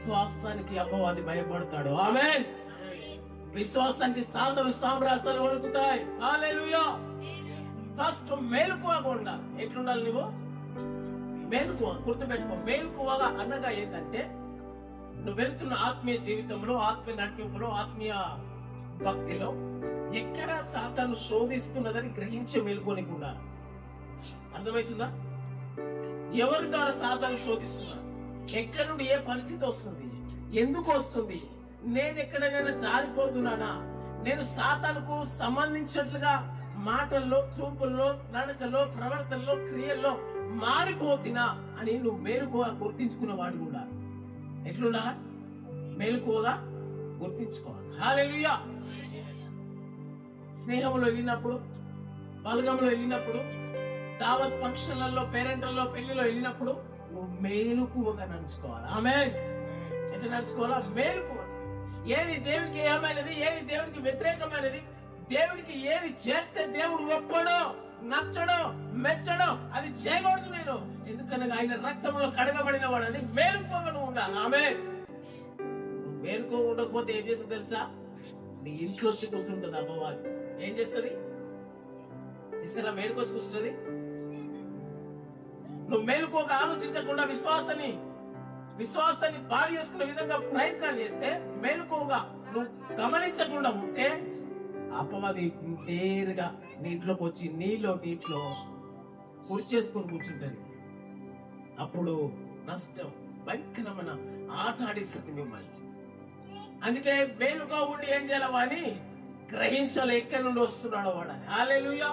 విశ్వాసానికి అపవాది భయపడతాడు. ఆమేన్. విశ్వాసానికి సాధన సామ్రాజ్యాలు వణుకుతాయి. హల్లెలూయా. ఫస్ట్ మేలుకోకుండా ఎట్లుండాలి? నువ్వు మేలుకో, గుర్తుపెట్టుకో. మేలుకోవగా అనగా ఏంటంటే నువ్వు వెళ్తున్న ఆత్మీయ జీవితంలో, ఆత్మీయ నడిపింపులో, ఆత్మీయ భక్తిలో ఎక్కడ సాతాను శోధిస్తున్నదని గ్రహించే మేలుకోనికుండా. అర్థమవుతుందా? ఎవరి ద్వారా సాతాను శోధిస్తున్నా, ఎక్కడి నుండి ఏ పరిస్థితి వస్తుంది, ఎందుకు వస్తుంది, నేను ఎక్కడైనా జారిపోతున్నానా, నేను సాతానుకు సంబంధించినట్లుగా మాటల్లో, చూపుల్లో, నడకల్లో, ప్రవర్తనలో, క్రియల్లో మారిపోతున్నా అని నువ్వు మేలుకోగా గుర్తించుకున్న వాడు కూడా ఎట్లున్నా మేలుకోగా గుర్తించుకోవాలి. హల్లెలూయా. స్నేహంలో వెళ్ళినప్పుడు, బలగంలో వెళ్ళినప్పుడు, దావత్ ఫంక్షన్లలో, పేరెంట్లలో, పెళ్లిలో వెళ్ళినప్పుడు నువ్వు మేలుకువగా నడుచుకోవాలి. ఆమేన్. ఎట్లా నడుచుకోవాలా? మేలుకోవాలి. ఏది దేవునికి ఏమైనది, ఏది దేవునికి వ్యతిరేకమైనది, దేవునికి ఏది చేస్తే దేవుడు ఒప్పడో, నచ్చడో, మెచ్చడో అది చేయకూడదు. నేను ఎందుకనగా ఆయన రక్తంలో కడగబడిన వాడు. అది మేలుకోగా నువ్వు ఉండాలి. ఆమేన్. మేలుకోకపోతే ఏం చేస్తుంది తెలుసా? నీ ఇంట్లో వచ్చి కూర్చుంటుంది అపవాది. ఏం చేస్తుంది? ఇస్తారా? మేలుకొచ్చి కూర్చున్నది. నువ్వు మేలుకోక ఆలోచించకుండా విశ్వాసాన్ని పాడు చేసుకునే విధంగా ప్రయత్నాలు చేస్తే, మేలుకోగా నువ్వు గమనించకుండా ఉంటే అపవాది నేరుగా నీటిలోకి వచ్చి నీటిలో కూర్చేసుకొని కూర్చుంటది. అప్పుడు నష్టం, భయంకరమైన ఆట ఆడిస్తుంది మిమ్మల్ని. అందుకే మేలుగా ఉండి ఏం చేయాలి? వాడిని గ్రహించాలి, ఎక్కడి నుండి వస్తున్నాడో వాడు. హల్లెలూయా.